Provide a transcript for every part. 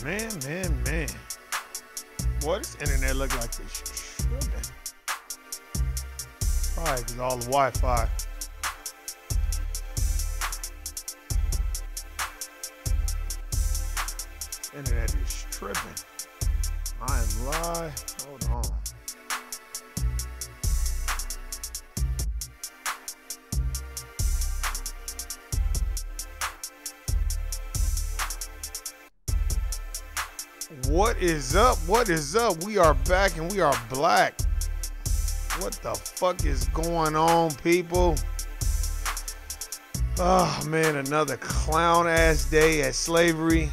Man. Boy, this internet look like it's tripping. Probably because all the Wi-Fi. Internet is tripping. I am live. Hold on. What is up? What is up? We are back and we are black. What the fuck is going on, people? Oh man, another clown ass day at slavery.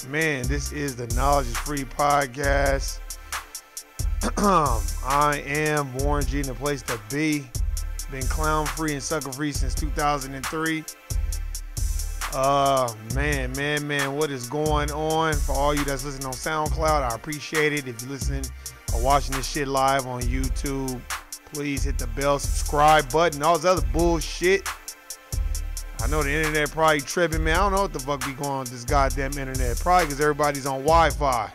Man, this is the Knowledge is Free podcast. I am Warren G, in the place to be. Been clown free and sucker free since 2003. Man, what is going on? For all you that's listening on SoundCloud, I appreciate it. If you're listening or watching this shit live on YouTube, please hit the bell, subscribe button, all this other bullshit. I know the internet probably tripping, man. I don't know what the fuck be going on with this goddamn internet. Probably because everybody's on Wi-Fi.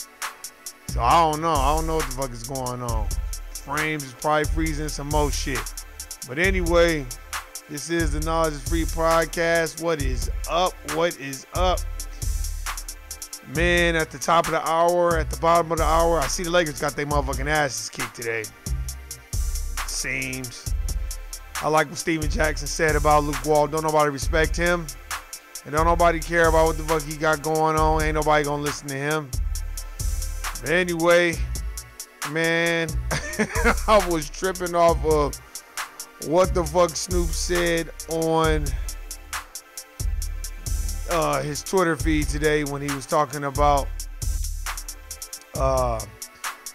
So I don't know. I don't know what the fuck is going on. Frames is probably freezing, some more shit. But anyway, this is the Knowledge is Free podcast. What is up? What is up? Man, at the top of the hour, at the bottom of the hour, I see the Lakers got their motherfucking asses kicked today. Seems. I like what Steven Jackson said about Luke Wall. Don't nobody respect him. And don't nobody care about what the fuck he got going on. Ain't nobody gonna listen to him. But anyway, man, I was tripping off of what the fuck Snoop said on his Twitter feed today when he was talking about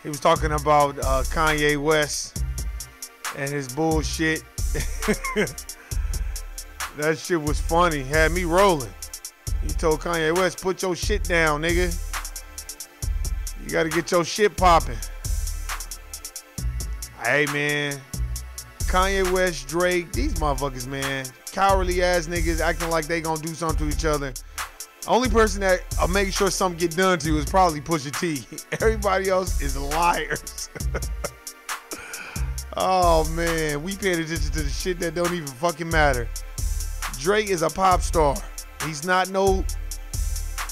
Kanye West and his bullshit. That shit was funny. Had me rolling. He told Kanye West, put your shit down, nigga. You gotta get your shit popping. Hey, man. Kanye West, Drake, these motherfuckers, man. Cowardly ass niggas acting like they gonna do something to each other. Only person that make sure something get done to is probably Pusha T. Everybody else is liars. Oh, man. We paying attention to the shit that don't even fucking matter. Drake is a pop star. He's not no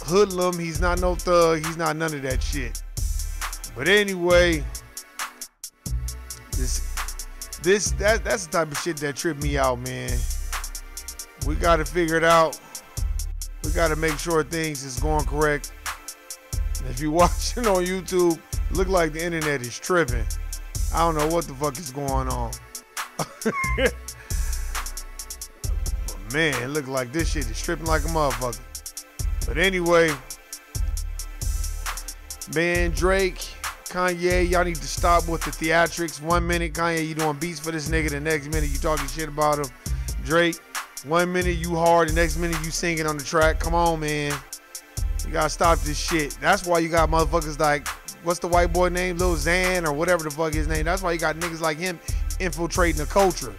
hoodlum. He's not no thug. He's not none of that shit. But anyway, that's the type of shit that tripped me out, man. We got to figure it out. We got to make sure things is going correct. And if you're watching on YouTube, look like the internet is tripping. I don't know what the fuck is going on. But man, it look like this shit is tripping like a motherfucker. But anyway, man, Drake, Kanye, y'all need to stop with the theatrics. 1 minute, Kanye, you doing beats for this nigga. The next minute, you talking shit about him. Drake, 1 minute, you hard. The next minute, you singing on the track. Come on, man. You gotta stop this shit. That's why you got motherfuckers like, what's the white boy name? Lil Xan or whatever the fuck his name. That's why you got niggas like him infiltrating the culture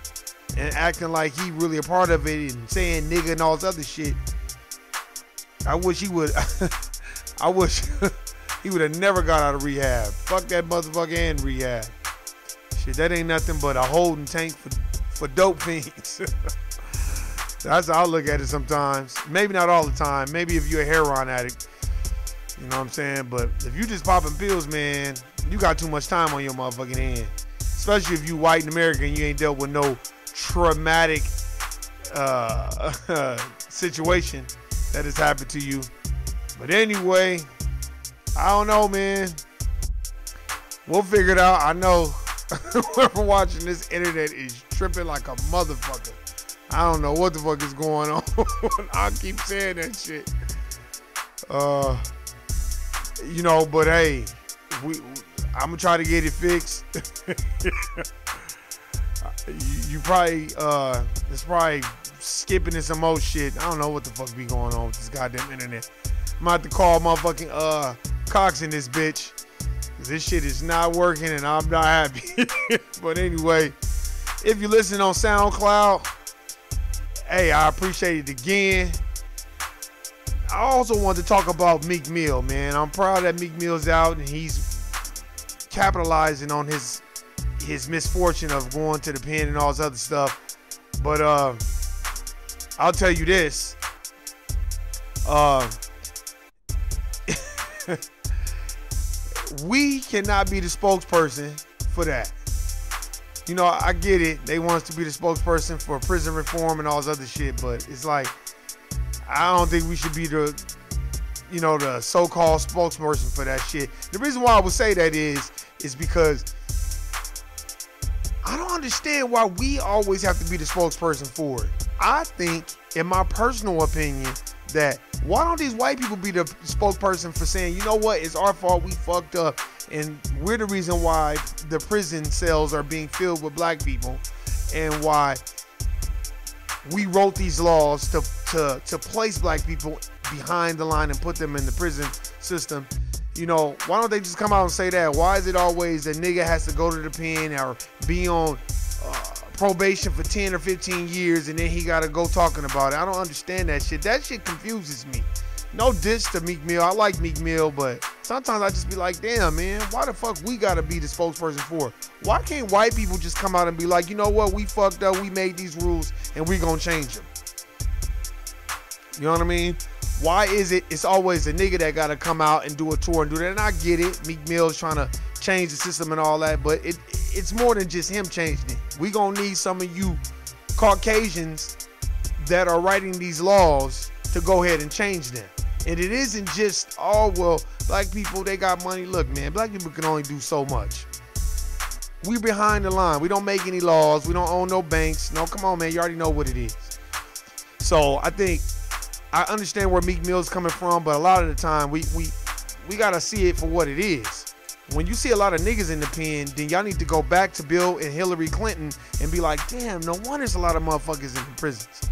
and acting like he really a part of it and saying nigga and all this other shit. I wish he would. I wish he would have never got out of rehab. Fuck that motherfucker in rehab. Shit, that ain't nothing but a holding tank for dope fiends. That's how I look at it sometimes. Maybe not all the time. Maybe if you're a heroin addict. You know what I'm saying? But if you just popping pills, man, you got too much time on your motherfucking hand. Especially if you white in America and you ain't dealt with no traumatic situation that has happened to you. But anyway, I don't know, man. We'll figure it out. I know whoever watching this internet is tripping like a motherfucker. I don't know what the fuck is going on. I keep saying that shit. You know, but hey, I'm gonna try to get it fixed. you probably it's probably skipping in some more shit. I don't know what the fuck be going on with this goddamn internet. I'm about to call motherfucking Cox in this bitch. This shit is not working and I'm not happy. But anyway, if you listen on SoundCloud, hey, I appreciate it again. I also want to talk about Meek Mill, man. I'm proud that Meek Mill's out and he's capitalizing on his misfortune of going to the pen and all this other stuff. But I'll tell you this. We cannot be the spokesperson for that. You know, I get it. They want us to be the spokesperson for prison reform and all this other shit, but it's like, I don't think we should be the, you know, the so-called spokesperson for that shit. The reason why I would say that is because I don't understand why we always have to be the spokesperson for it. I think, in my personal opinion, that why don't these white people be the spokesperson for saying, you know what, it's our fault, we fucked up, and we're the reason why the prison cells are being filled with black people, and why we wrote these laws to place black people behind the line and put them in the prison system. You know, why don't they just come out and say that? Why is it always a nigga has to go to the pen or be on probation for 10 or 15 years and then he gotta go talking about it? I don't understand that shit. That shit confuses me. No diss to Meek Mill. I like Meek Mill, but sometimes I just be like, damn, man, why the fuck we gotta be the spokesperson for it? Why can't white people just come out and be like, you know what, we fucked up, we made these rules, and we gonna change them? You know what I mean? Why is it's always the nigga that gotta come out and do a tour and do that? And I get it, Meek Mill's trying to change the system and all that, but it's more than just him changing it. We gonna need some of you Caucasians that are writing these laws to go ahead and change them. And it isn't just, oh, well, black people, they got money. Look, man, black people can only do so much. We behind the line. We don't make any laws. We don't own no banks. No, come on, man. You already know what it is. So I think I understand where Meek Mill's coming from, but a lot of the time we got to see it for what it is. When you see a lot of niggas in the pen, then y'all need to go back to Bill and Hillary Clinton and be like, damn, no wonder there's a lot of motherfuckers in prisons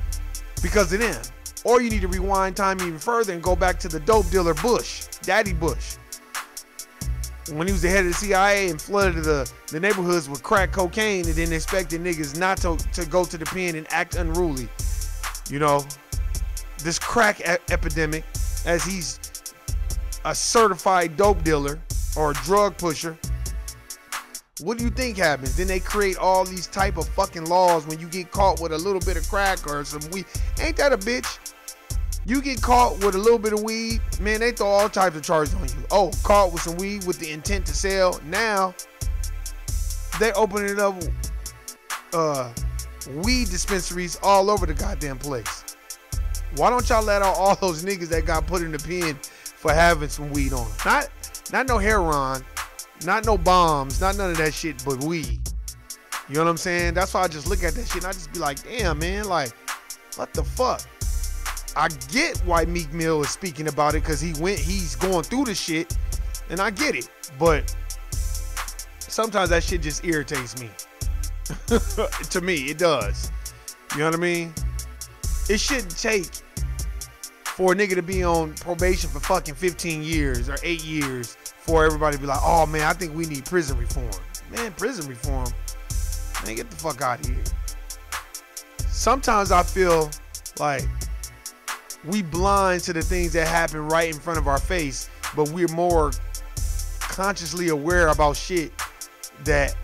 because of them. Or you need to rewind time even further and go back to the dope dealer Bush, Daddy Bush. When he was the head of the CIA and flooded the neighborhoods with crack cocaine and then expected niggas not to go to the pen and act unruly. You know, this crack epidemic, as he's a certified dope dealer or a drug pusher, what do you think happens? Then they create all these type of fucking laws when you get caught with a little bit of crack or some weed. Ain't that a bitch? You get caught with a little bit of weed, man, they throw all types of charges on you. Oh, caught with some weed with the intent to sell. Now, they opening it up weed dispensaries all over the goddamn place. Why don't y'all let out all those niggas that got put in the pen for having some weed on them? Not no heroin, not no bombs, not none of that shit, but weed. You know what I'm saying? That's why I just look at that shit and I just be like, damn, man, like, what the fuck? I get why Meek Mill is speaking about it because he's going through the shit, and I get it. But sometimes that shit just irritates me. To me, it does. You know what I mean? It shouldn't take for a nigga to be on probation for fucking 15 years or 8 years for everybody to be like, oh man, I think we need prison reform. Man, prison reform? Man, get the fuck out of here. Sometimes I feel like we blind to the things that happen right in front of our face, but we're more consciously aware about shit that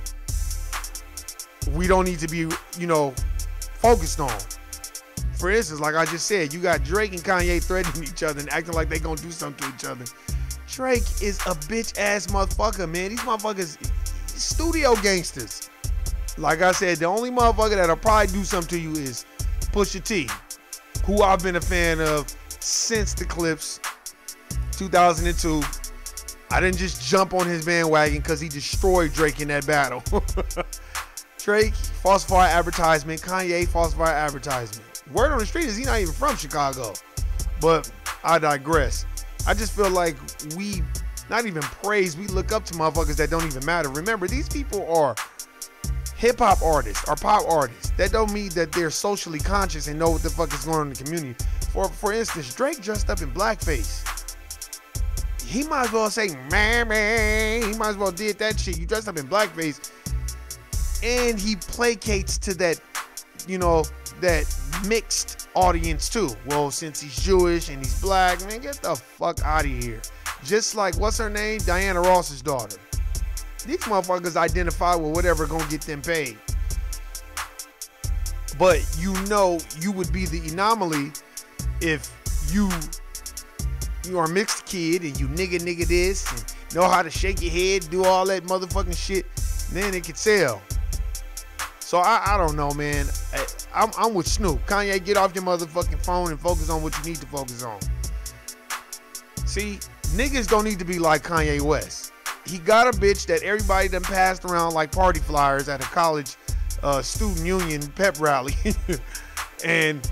we don't need to be, you know, focused on. For instance, like I just said, you got Drake and Kanye threatening each other and acting like they gonna do something to each other. Drake is a bitch ass motherfucker, man. These motherfuckers, studio gangsters. Like I said, the only motherfucker that'll probably do something to you is Pusha T, who I've been a fan of since the Clips, 2002. I didn't just jump on his bandwagon because he destroyed Drake in that battle. Drake, falsified advertisement. Kanye, falsified advertisement. Word on the street is he not even from Chicago. But I digress. I just feel like we not even praise, we look up to motherfuckers that don't even matter. Remember, these people are hip-hop artists or pop artists. That don't mean that they're socially conscious and know what the fuck is going on in the community. For instance, Drake dressed up in blackface. He might as well say, man, he might as well did that shit. You dressed up in blackface. And he placates to that, you know, that mixed audience too. Well, since he's Jewish and he's black, man, get the fuck out of here. Just like, what's her name? Diana Ross's daughter. These motherfuckers identify with whatever gonna get them paid. But you know you would be the anomaly if you are a mixed kid and you nigga this and know how to shake your head, do all that motherfucking shit, then it could sell. So I don't know, man. I'm with Snoop. Kanye, get off your motherfucking phone and focus on what you need to focus on. See, niggas don't need to be like Kanye West. He got a bitch that everybody done passed around like party flyers at a college student union pep rally. and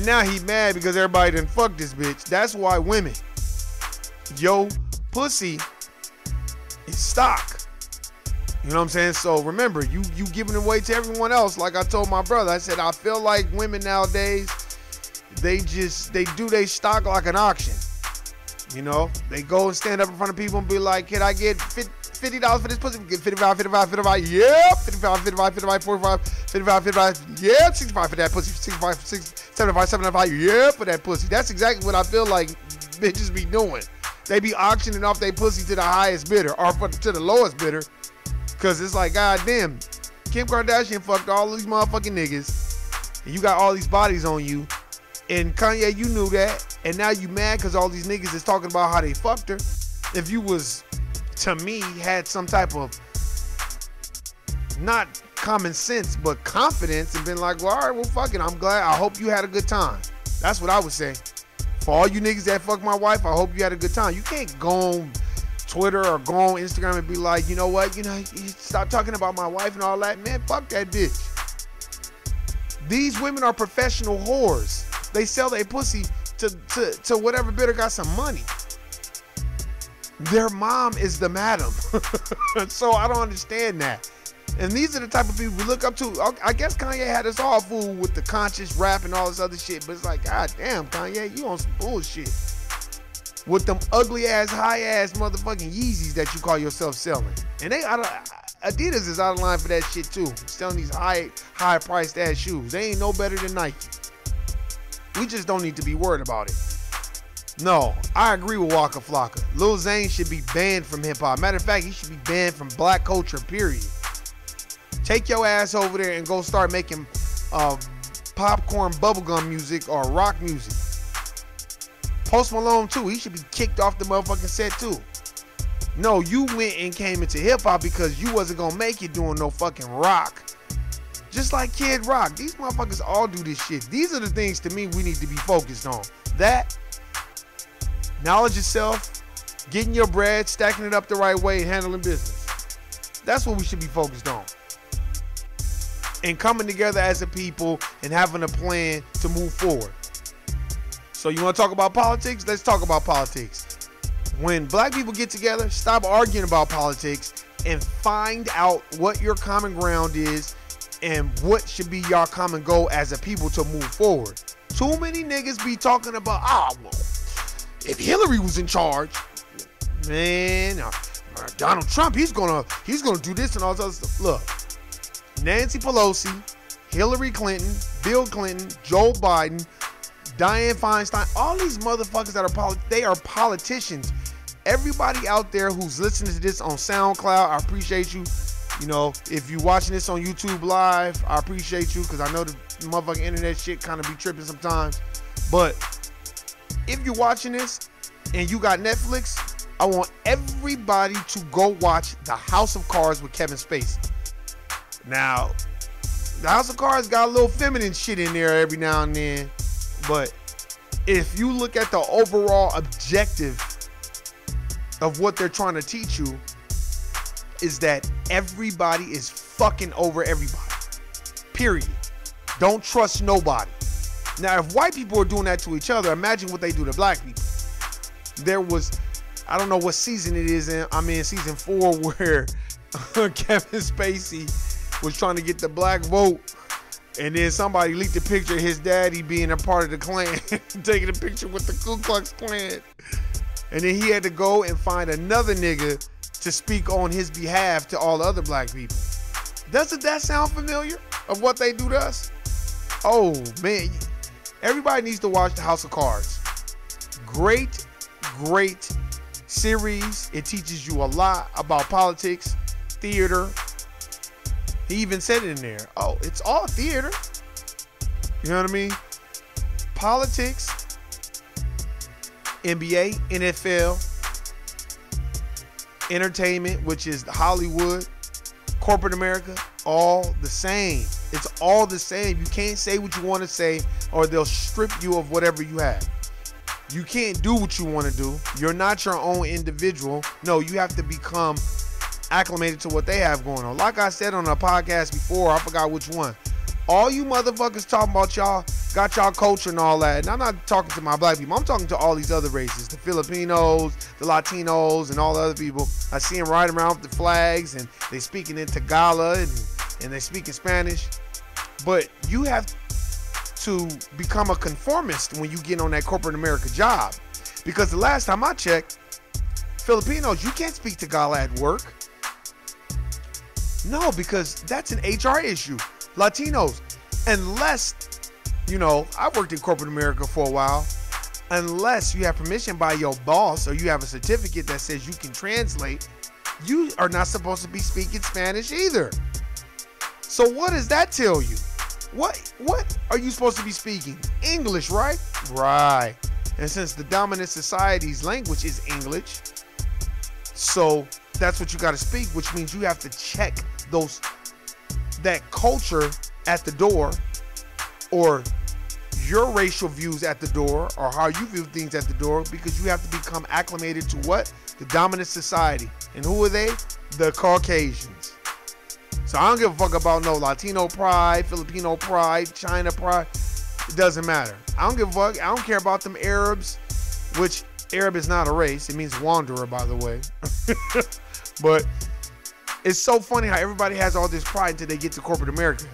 now he mad because everybody done fucked this bitch. That's why women, yo, pussy is stock. You know what I'm saying? So remember, you giving away to everyone else. Like I told my brother, I said, I feel like women nowadays, they do their stock like an auction. You know, they go and stand up in front of people and be like, can I get $50 for this pussy? Get 55, 55, 55, yeah, 55, 55, 55, 45, 55, 55, yeah, 65 for that pussy, 65, 75, 75, yeah, for that pussy. That's exactly what I feel like bitches be doing. They be auctioning off their pussy to the highest bidder or to the lowest bidder. Cause it's like, goddamn, Kim Kardashian fucked all these motherfucking niggas, and you got all these bodies on you, and Kanye, you knew that, and now you mad cause all these niggas is talking about how they fucked her. If you was, to me, had some type of, not common sense, but confidence, and been like, well, all right, well, fuck it, I'm glad, I hope you had a good time. That's what I would say. For all you niggas that fuck my wife, I hope you had a good time. You can't go on Twitter or go on Instagram and be like, you know what, you stop talking about my wife and all that. Man, fuck that bitch. These women are professional whores. They sell their pussy to whatever bidder got some money. Their mom is the madam. So I don't understand that. And these are the type of people we look up to. I guess Kanye had us all fooled with the conscious rap and all this other shit, but it's like, god damn, Kanye, you on some bullshit. With them ugly ass, high ass motherfucking Yeezys that you call yourself selling. And Adidas is out of line for that shit too. Selling these high priced ass shoes. They ain't no better than Nike. We just don't need to be worried about it. No, I agree with Waka Flocka. Lil Zane should be banned from hip hop. Matter of fact, he should be banned from black culture, period. Take your ass over there and go start making popcorn bubblegum music or rock music. Post Malone too, he should be kicked off the motherfucking set too. No, you went and came into hip hop because you wasn't gonna make it doing no fucking rock. Just like Kid Rock, these motherfuckers all do this shit. These are the things to me we need to be focused on. That, knowledge yourself, getting your bread, stacking it up the right way, and handling business. That's what we should be focused on. And coming together as a people and having a plan to move forward. So you want to talk about politics? Let's talk about politics. When black people get together, stop arguing about politics and find out what your common ground is and what should be your common goal as a people to move forward. Too many niggas be talking about, well, if Hillary was in charge, man, Donald Trump, he's gonna do this and all this other stuff. Look, Nancy Pelosi, Hillary Clinton, Bill Clinton, Joe Biden, Dianne Feinstein, all these motherfuckers that they are politicians. Everybody out there who's listening to this on SoundCloud, I appreciate you. You know, if you're watching this on YouTube Live, I appreciate you because I know the motherfucking internet shit kind of be tripping sometimes. But if you're watching this and you got Netflix, I want everybody to go watch The House of Cards with Kevin Spacey. Now, The House of Cards got a little feminine shit in there every now and then. But if you look at the overall objective of what they're trying to teach you, is that everybody is fucking over everybody. Period. Don't trust nobody. Now, if white people are doing that to each other, imagine what they do to black people. There was, I don't know what season it is in. I'm in season 4 where Kevin Spacey was trying to get the black vote. And then somebody leaked a picture of his daddy being a part of the Klan, taking a picture with the Ku Klux Klan. And then he had to go and find another nigga to speak on his behalf to all the other black people. Doesn't that sound familiar of what they do to us? Oh man, everybody needs to watch the House of Cards. Great series. It teaches you a lot about politics, theater. He even said it in there. Oh, it's all theater. You know what I mean? Politics, NBA, NFL, entertainment, which is Hollywood, corporate America, all the same. It's all the same. You can't say what you want to say or they'll strip you of whatever you have. You can't do what you want to do. You're not your own individual. No, you have to become acclimated to what they have going on. Like I said on a podcast before, I forgot which one. All you motherfuckers talking about y'all got y'all culture and all that. And I'm not talking to my black people. I'm talking to all these other races, the Filipinos, the Latinos, and all the other people. I see them riding around with the flags and they speaking in Tagalog and they speaking Spanish. But you have to become a conformist when you get on that corporate America job. Because the last time I checked, Filipinos, you can't speak Tagalog at work. No, because that's an HR issue. Latinos, unless, you know, I worked in corporate America for a while, unless you have permission by your boss or you have a certificate that says you can translate, you are not supposed to be speaking Spanish either. So what does that tell you? What are you supposed to be speaking? English, right? Right. And since the dominant society's language is English, so that's what you got to speak, which means you have to check that culture at the door, or your racial views at the door, or how you view things at the door, because you have to become acclimated to what? The dominant society. And who are they? The Caucasians. So I don't give a fuck about no Latino pride, Filipino pride, China pride. It doesn't matter. I don't give a fuck. I don't care about them Arabs, which Arab is not a race. It means wanderer, by the way. But it's so funny how everybody has all this pride until they get to corporate America.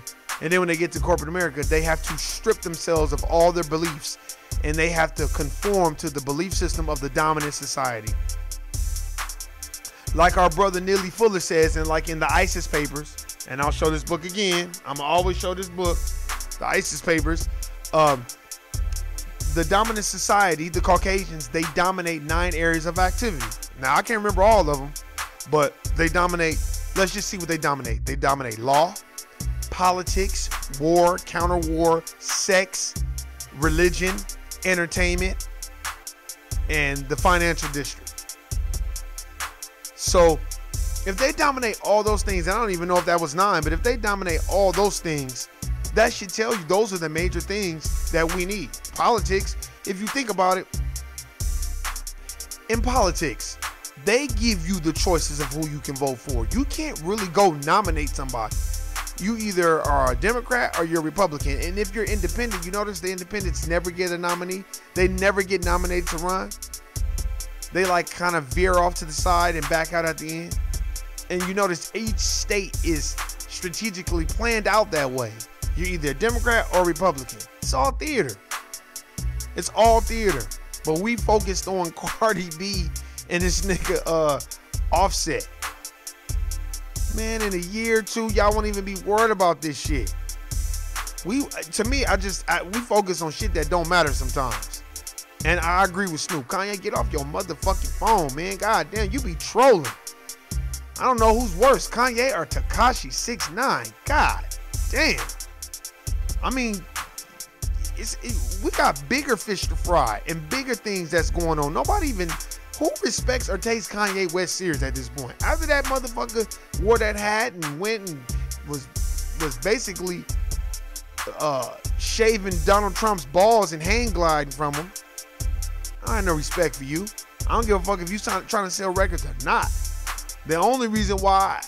And then when they get to corporate America, they have to strip themselves of all their beliefs and they have to conform to the belief system of the dominant society. Like our brother Neely Fuller says, and like in the ISIS papers, and I'll show this book again. I'm gonna always show this book, the ISIS papers. The dominant society, the Caucasians, they dominate 9 areas of activity. Now, I can't remember all of them, but they dominate. Let's just see what they dominate. They dominate law, politics, war, counter-war, sex, religion, entertainment, and the financial district. So if they dominate all those things, and I don't even know if that was 9, but if they dominate all those things, that should tell you those are the major things that we need. Politics, if you think about it, in politics, they give you the choices of who you can vote for. You can't really go nominate somebody. You either are a Democrat or you're a Republican. And if you're independent, you notice the independents never get a nominee. They never get nominated to run. They like kind of veer off to the side and back out at the end. And you notice each state is strategically planned out that way. You're either a Democrat or Republican. It's all theater. It's all theater. But we focused on Cardi B and this nigga Offset. Man, in a year or two, y'all won't even be worried about this shit. We focus on shit that don't matter sometimes. And I agree with Snoop. Kanye, get off your motherfucking phone, man. God damn, you be trolling. I don't know who's worse, Kanye or Tekashi 6ix9ine. God damn. I mean, we got bigger fish to fry and bigger things that's going on. Nobody even, who respects or takes Kanye West serious at this point? After that motherfucker wore that hat and went and was basically shaving Donald Trump's balls and hang gliding from him, I ain't no respect for you. I don't give a fuck if you trying to sell records or not. The only reason why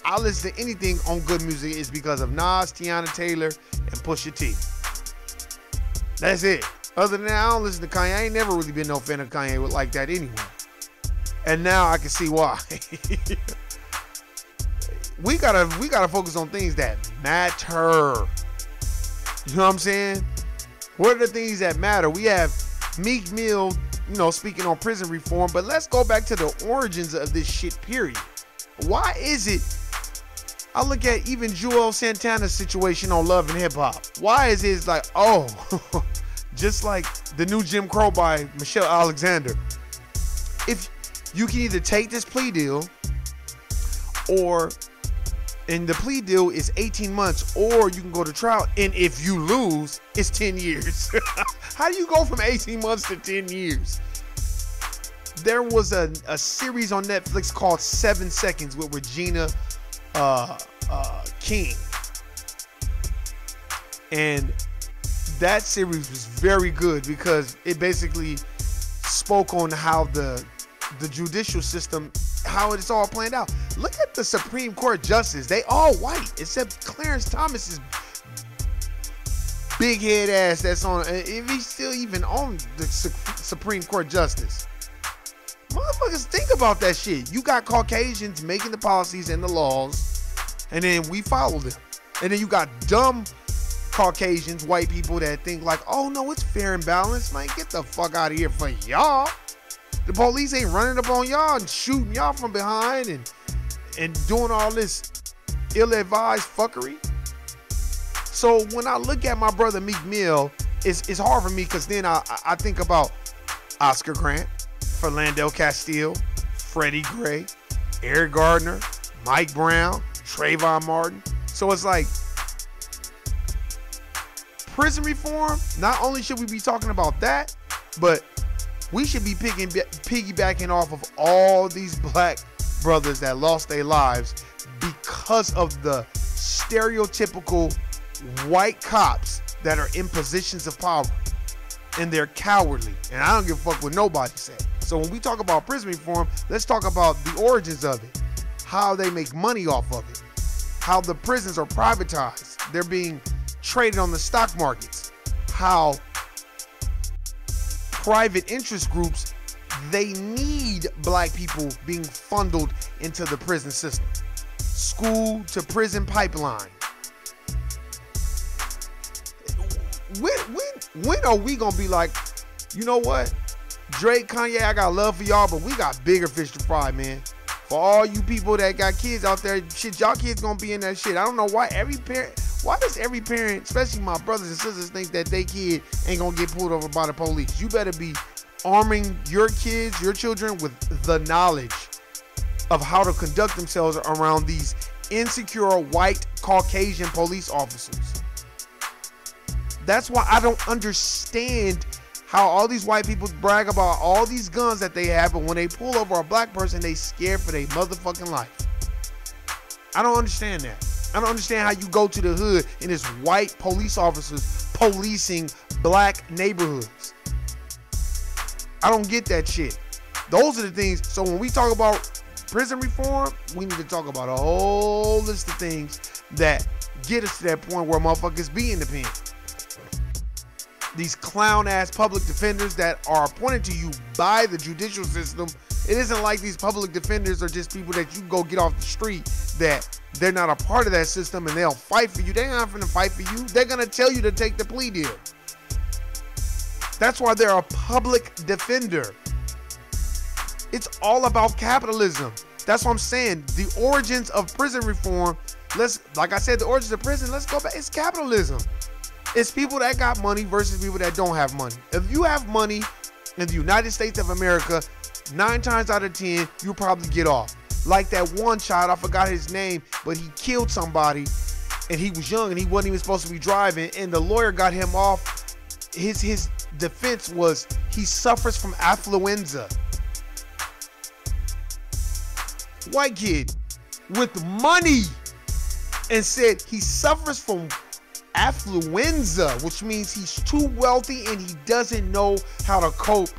I listen to anything on good music is because of Nas, Tiana Taylor, and Pusha T. That's it. Other than that, I don't listen to Kanye. I ain't never really been no fan of Kanye like that anyway. And now I can see why. we gotta focus on things that matter. You know what I'm saying? What are the things that matter? We have Meek Mill, speaking on prison reform, but let's go back to the origins of this shit, period. Why is it I look at even Joel Santana's situation on Love and Hip Hop. Why is it like, oh, just like the new Jim Crow by Michelle Alexander. If you can either take this plea deal, and the plea deal is 18 months, or you can go to trial, and if you lose, it's 10 years. How do you go from 18 months to 10 years? There was a series on Netflix called 7 Seconds with Regina King. And that series was very good because it basically spoke on how the judicial system, how it's all planned out. Look at the Supreme Court justice. They all white, except Clarence Thomas's big head ass that's on, if he's still even on the Supreme Court justice. Motherfuckers, think about that shit. You got Caucasians making the policies and the laws, and then we follow them. And then you got dumb Caucasians, white people that think like, oh no, it's fair and balanced. Man, get the fuck out of here for y'all. The police ain't running up on y'all and shooting y'all from behind and doing all this ill-advised fuckery. So when I look at my brother Meek Mill, it's hard for me because then I think about Oscar Grant, Philando Castile, Freddie Gray, Eric Gardner, Mike Brown, Trayvon Martin. So it's like, prison reform, not only should we be talking about that, but we should be piggybacking off of all these black brothers that lost their lives because of the stereotypical white cops that are in positions of power, and they're cowardly. And I don't give a fuck what nobody said. So when we talk about prison reform, let's talk about the origins of it, how they make money off of it, how the prisons are privatized, they're being traded on the stock markets, how private interest groups, they need black people being funneled into the prison system. School to prison pipeline. When are we gonna be like, you know what, Drake, Kanye, I got love for y'all, but we got bigger fish to fry, man. For all you people that got kids out there, shit, y'all kids gonna be in that shit. I don't know why why does every parent, especially my brothers and sisters, think that they kid ain't gonna get pulled over by the police? You better be arming your kids, your children, with the knowledge of how to conduct themselves around these insecure white Caucasian police officers. That's why I don't understand how all these white people brag about all these guns that they have, but when they pull over a black person, they scared for their motherfucking life. I don't understand that. I don't understand how you go to the hood and it's white police officers policing black neighborhoods. I don't get that shit. Those are the things. So when we talk about prison reform, we need to talk about a whole list of things that get us to that point where motherfuckers be independent. These clown ass public defenders that are appointed to you by the judicial system. It isn't like these public defenders are just people that you go get off the street, that they're not a part of that system and they'll fight for you. They're not gonna fight for you. They're gonna tell you to take the plea deal. That's why they're a public defender. It's all about capitalism. That's what I'm saying. The origins of prison reform, like I said, the origins of prison, let's go back. It's capitalism. It's people that got money versus people that don't have money. If you have money in the United States of America, 9 times out of 10, you'll probably get off. Like that one child, I forgot his name, but he killed somebody and he was young and he wasn't even supposed to be driving, and the lawyer got him off. His defense was he suffers from affluenza. White kid with money, and said he suffers from affluenza, which means he's too wealthy and he doesn't know how to cope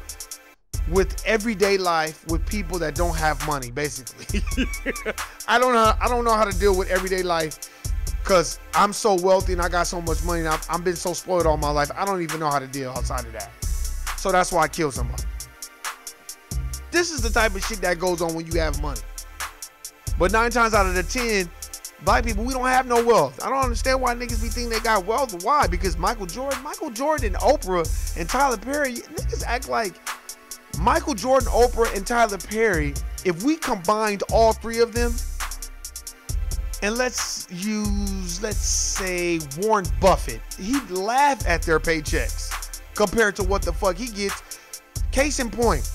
with everyday life with people that don't have money, basically. I don't know how to deal with everyday life because I'm so wealthy and I got so much money and I've been so spoiled all my life. I don't even know how to deal outside of that. So that's why I killed somebody. This is the type of shit that goes on when you have money. But 9 times out of the 10, black people, we don't have no wealth. I don't understand why niggas be thinking they got wealth. Why? Because Michael Jordan and Oprah and Tyler Perry, niggas act like Michael Jordan, Oprah, and Tyler Perry, if we combined all 3 of them, And let's say Warren Buffett. He'd laugh at their paychecks compared to what the fuck he gets. Case in point,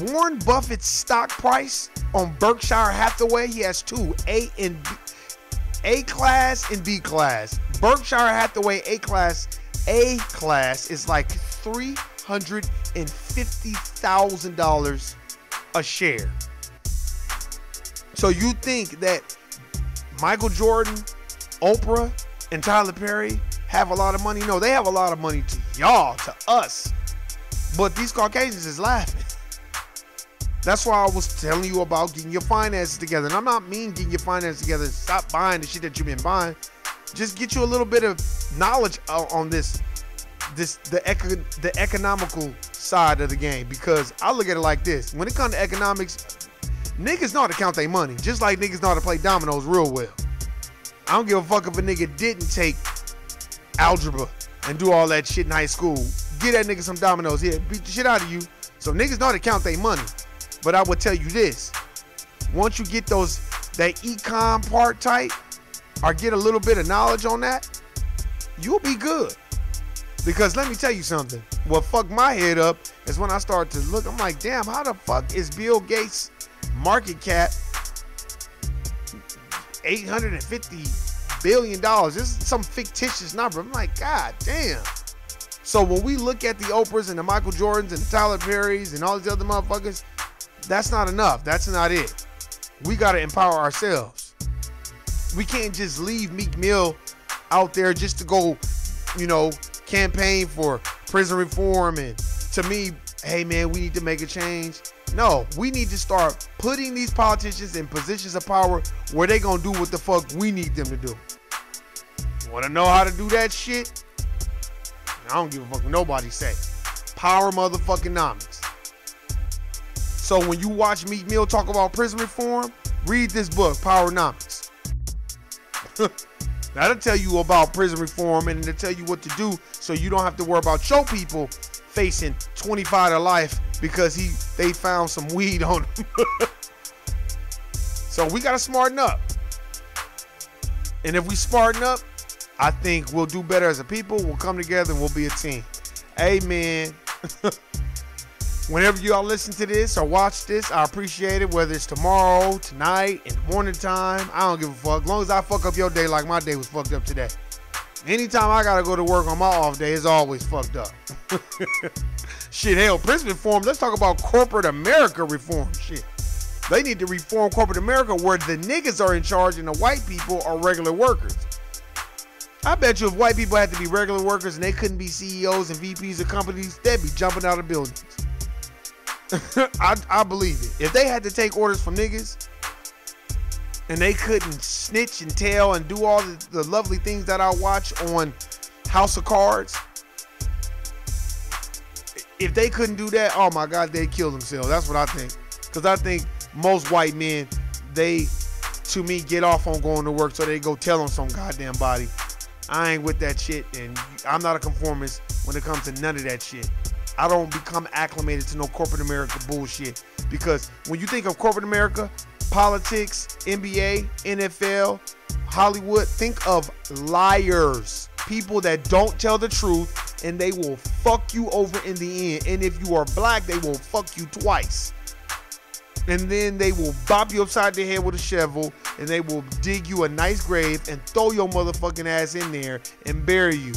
Warren Buffett's stock price on Berkshire Hathaway, he has two, A class and B class. Berkshire Hathaway A class is like $350,000 a share. So you think that Michael Jordan, Oprah, and Tyler Perry have a lot of money? No, they have a lot of money to y'all, to us. But these Caucasians is laughing. That's why I was telling you about getting your finances together. And I'm not mean getting your finances together. Stop buying the shit that you've been buying. Just get you a little bit of knowledge on the economical side of the game. Because I look at it like this. When it comes to economics, niggas know how to count their money. Just like niggas know how to play dominoes real well. I don't give a fuck if a nigga didn't take algebra and do all that shit in high school. Get that nigga some dominoes here. Beat the shit out of you. So niggas know how to count their money. But I would tell you this. Once you get that econ part tight, or get a little bit of knowledge on that, you'll be good. Because let me tell you something. What fucked my head up is when I started to look, I'm like, damn, how the fuck is Bill Gates' market cap $850 billion? This is some fictitious number. I'm like, God damn. So when we look at the Oprahs and the Michael Jordans and the Tyler Perrys and all these other motherfuckers, that's not enough. That's not it. We got to empower ourselves. We can't just leave Meek Mill out there just to go, campaign for prison reform. And to me, hey man, we need to make a change. No, we need to start putting these politicians in positions of power where they gonna do what the fuck we need them to do. Wanna know how to do that shit? I don't give a fuck what nobody say. Power motherfucking-nomics. So when you watch Meek Mill talk about prison reform, read this book, Powernomics. That'll tell you about prison reform and it'll tell you what to do so you don't have to worry about your people facing 25 to life because they found some weed on them. So we gotta smarten up. And if we smarten up, I think we'll do better as a people. We'll come together and we'll be a team. Amen. Whenever y'all listen to this or watch this, I appreciate it. Whether it's tomorrow, tonight, in the morning time, I don't give a fuck. As long as I fuck up your day like my day was fucked up today. Anytime I gotta go to work on my off day, it's always fucked up. Shit, hell, prison reform. Let's talk about corporate America reform. Shit. They need to reform corporate America where the niggas are in charge and the white people are regular workers. I bet you if white people had to be regular workers and they couldn't be CEOs and VPs of companies, they'd be jumping out of buildings. I believe it. If they had to take orders from niggas and they couldn't snitch and tell and do all the lovely things that I watch on House of Cards, if they couldn't do that, oh my God, they'd kill themselves. That's what I think. Because I think most white men, they, to me, get off on going to work so they go tell on some goddamn body. I ain't with that shit, and I'm not a conformist when it comes to none of that shit. I don't become acclimated to no corporate America bullshit. Because when you think of corporate America, politics, NBA, NFL, Hollywood, think of liars. People that don't tell the truth, and they will fuck you over in the end. And if you are black, they will fuck you twice. And then they will bop you upside the head with a shovel, and they will dig you a nice grave and throw your motherfucking ass in there and bury you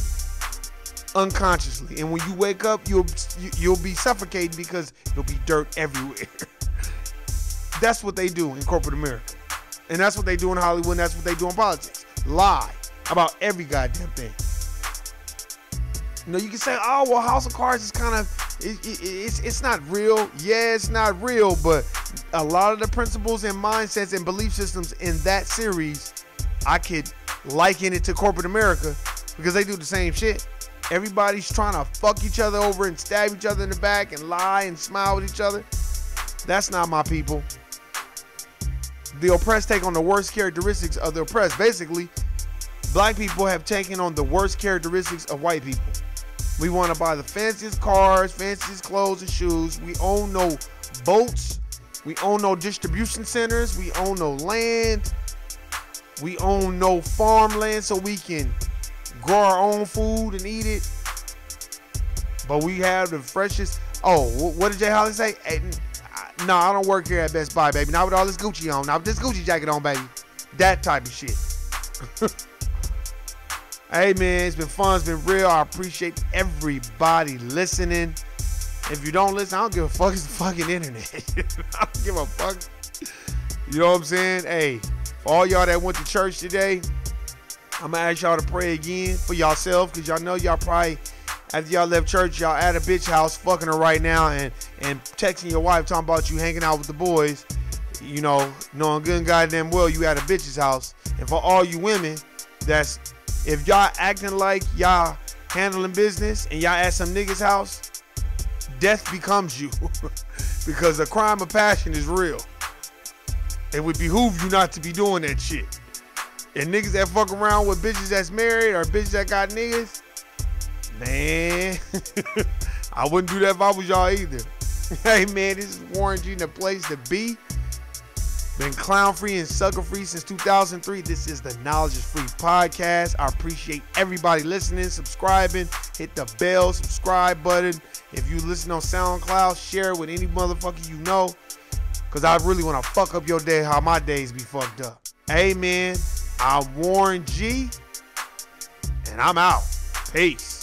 unconsciously. And when you wake up, you'll be suffocating because there'll be dirt everywhere. That's what they do in corporate America. And that's what they do in Hollywood, and that's what they do in politics. Lie about every goddamn thing. You can say, oh, well, House of Cards is kind of, it's not real. Yeah, it's not real, but a lot of the principles and mindsets and belief systems in that series, I could liken it to corporate America because they do the same shit. Everybody's trying to fuck each other over and stab each other in the back and lie and smile with each other. That's not my people. The oppressed take on the worst characteristics of the oppressed. Basically, black people have taken on the worst characteristics of white people. We want to buy the fanciest cars, fanciest clothes and shoes. We own no boats. We own no distribution centers. We own no land. We own no farmland so we can grow our own food and eat it. But we have the freshest. Oh, what did Jay Holly say? Hey, no, I don't work here at Best Buy, baby. Not with all this Gucci on. Not with this Gucci jacket on, baby. That type of shit. Hey, man, it's been fun. It's been real. I appreciate everybody listening. If you don't listen, I don't give a fuck. It's the fucking internet. I don't give a fuck. You know what I'm saying? Hey, for all y'all that went to church today, I'm going to ask y'all to pray again for yourself, because y'all know y'all probably, after y'all left church, y'all at a bitch house fucking her right now and texting your wife talking about you hanging out with the boys, you know, knowing good and goddamn well you at a bitch's house. And for all you women, that's, if y'all acting like y'all handling business and y'all at some nigga's house, death becomes you. Because the crime of passion is real. It would behoove you not to be doing that shit. And niggas that fuck around with bitches that's married or bitches that got niggas, man, I wouldn't do that if I was y'all either. Hey, man, this is Warren G, the place to be. Been clown free and sucker free since 2003. This is the Knowledge is Free podcast. I appreciate everybody listening, subscribing, hit the bell, subscribe button. If you listen on SoundCloud, share it with any motherfucker you know, because I really want to fuck up your day how my days be fucked up. Hey, man, I'm Warren G, and I'm out. Peace.